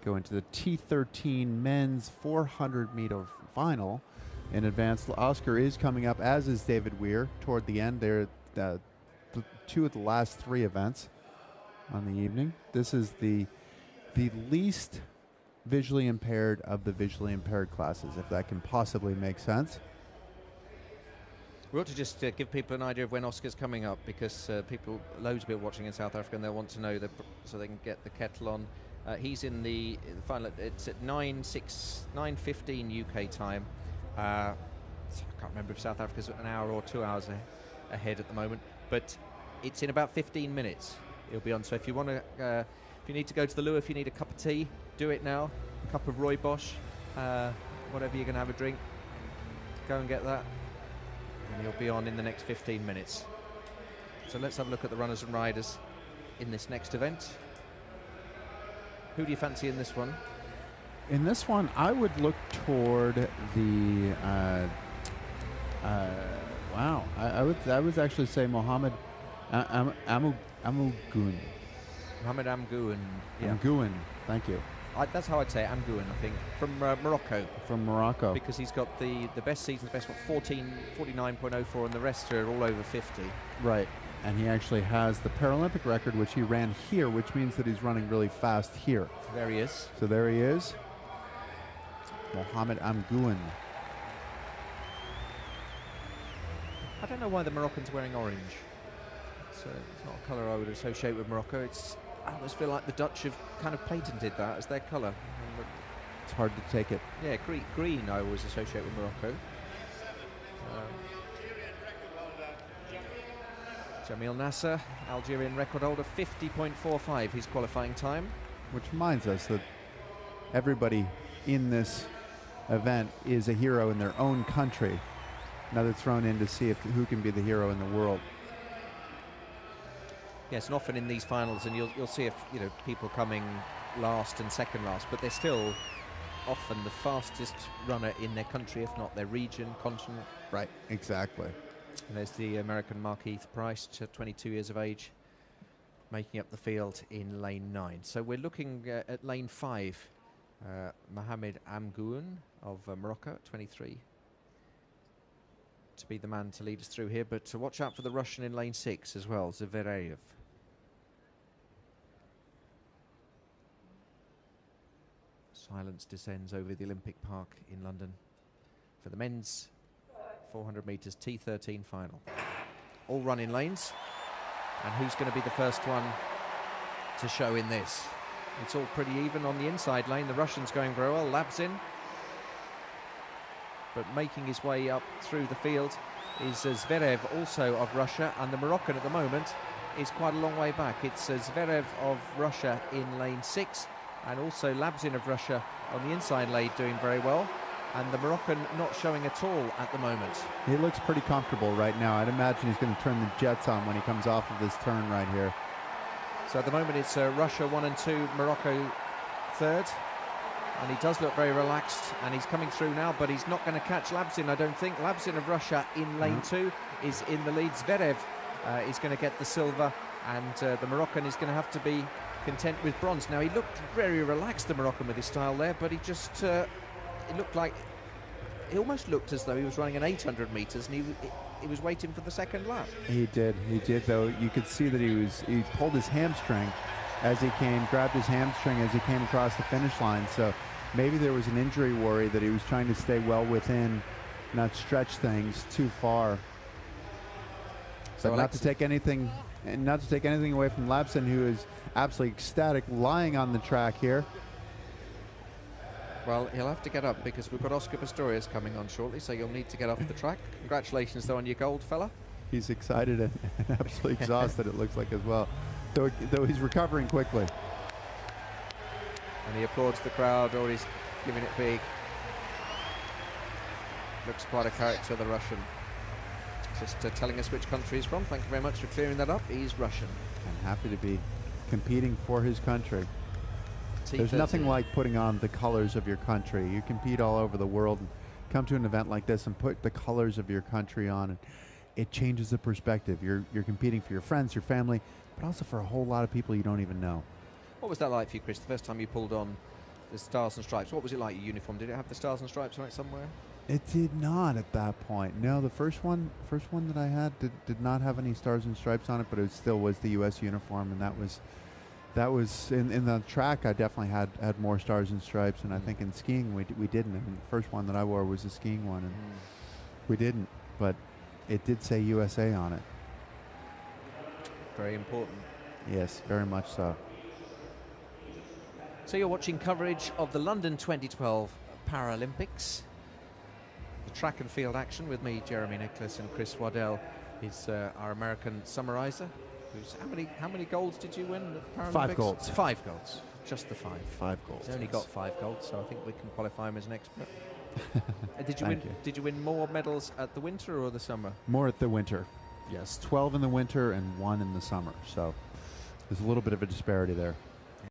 go into the T13 men's 400-meter final in advance. Oscar is coming up, as is David Weir, toward the end. They're two of the last three events on the evening. This is the least visually impaired of the visually impaired classes, if that can possibly make sense. We ought to just give people an idea of when Oscar's coming up, because loads of people watching in South Africa, and they'll want to know so they can get the kettle on. He's in the final. It's at 9:15 UK time. I can't remember if South Africa's an hour or 2 hours ahead at the moment, but it's in about 15 minutes. It'll be on. So if you want to, if you need to go to the loo, if you need a cup of tea, do it now. A cup of rooibos, whatever you're going to have a drink, go and get that. And he'll be on in the next 15 minutes. So let's have a look at the runners and riders in this next event. Who do you fancy in this one? In this one, I would look toward the. Wow, I would actually say Mohamed Amguoun. Mohamed Amguoun. Yeah. Amguoun, thank you. That's how I'd say it, Amguoun, I think, from Morocco. From Morocco. Because he's got the best season, the best 49.04, and the rest are all over 50. Right, and he actually has the Paralympic record, which he ran here, which means that he's running really fast here. There he is. So there he is, Mohamed Amguoun. I don't know why the Moroccan's wearing orange. It's not a colour I would associate with Morocco. I almost feel like the Dutch have kind of patented that as their colour. It's hard to take it. Yeah, green I always associate with Morocco. Jamil Nasser, Algerian record holder, 50.45 his qualifying time. Which reminds us that everybody in this event is a hero in their own country. Now they're thrown in to see who can be the hero in the world. Yes, and often in these finals, and you'll see if people coming last and second last, but they're still often the fastest runner in their country, if not their region, continent. Right, exactly. And there's the American Markeith Price, 22 years of age, making up the field in lane 9. So we're looking at lane 5. Mohamed Amguoun of Morocco, 23. To be the man to lead us through here, but to watch out for the Russian in lane 6 as well, Zverev. Silence descends over the Olympic Park in London for the men's 400 metres T13 final. All run in lanes, and who's going to be the first one to show in this? It's all pretty even on the inside lane. The Russian's going very well, Labzin, but making his way up through the field is Zverev, also of Russia, and the Moroccan at the moment is quite a long way back. It's Zverev of Russia in lane 6, and also Labzin of Russia on the inside lane doing very well, and the Moroccan not showing at all at the moment. He looks pretty comfortable right now. I'd imagine he's going to turn the jets on when he comes off of this turn right here. So at the moment it's Russia 1 and 2, Morocco 3rd. And he does look very relaxed, and he's coming through now, but he's not going to catch Labzin, I don't think. Labzin of Russia in lane 2 is in the lead. Zverev is going to get the silver, and the Moroccan is going to have to be content with bronze. Now, he looked very relaxed, the Moroccan, with his style there, but he just, it looked like, he almost looked as though he was running an 800 metres, and he was waiting for the second lap. He did, though. You could see that he pulled his hamstring as he grabbed his hamstring as he came across the finish line. So maybe there was an injury worry that he was trying to stay well within, not stretch things too far. So but not to take anything away from Labzin, who is absolutely ecstatic, lying on the track here. Well, he'll have to get up because we've got Oscar Pistorius coming on shortly, so you'll need to get off the track. Congratulations, though, on your gold, fella. He's excited and absolutely exhausted, it looks like, as well. Though he's recovering quickly. And he applauds the crowd, or he's giving it big. Looks quite a character, the Russian. Just telling us which country he's from. Thank you very much for clearing that up. He's Russian. I'm happy to be competing for his country. There's nothing like putting on the colors of your country. You compete all over the world and come to an event like this and put the colors of your country on, and it changes the perspective. You're competing for your friends, your family, but also for a whole lot of people you don't even know. What was that like for you, Chris, the first time you pulled on the Stars and Stripes. What was it like, your uniform? Did it have the Stars and Stripes on it somewhere? It did not at that point. No, the first one that I had did not have any Stars and Stripes on it, but it still was the U.S. uniform, and that was in the track. I definitely had more Stars and Stripes, and I think in skiing we didn't. I mean, the first one that I wore was a skiing one, and we didn't. But it did say USA on it. Very important. Yes, very much so. So you're watching coverage of the London 2012 Paralympics. The track and field action with me, Jeremy Nicholas, and Chris Waddell is our American summariser. How many golds did you win at the Paralympics? 5 golds. 5 golds. Just the 5. 5 golds. He's only got 5 golds, so I think we can qualify him as an expert. Did you win more medals at the winter or the summer? More at the winter. Yes, 12 in the winter and 1 in the summer. So there's a little bit of a disparity there.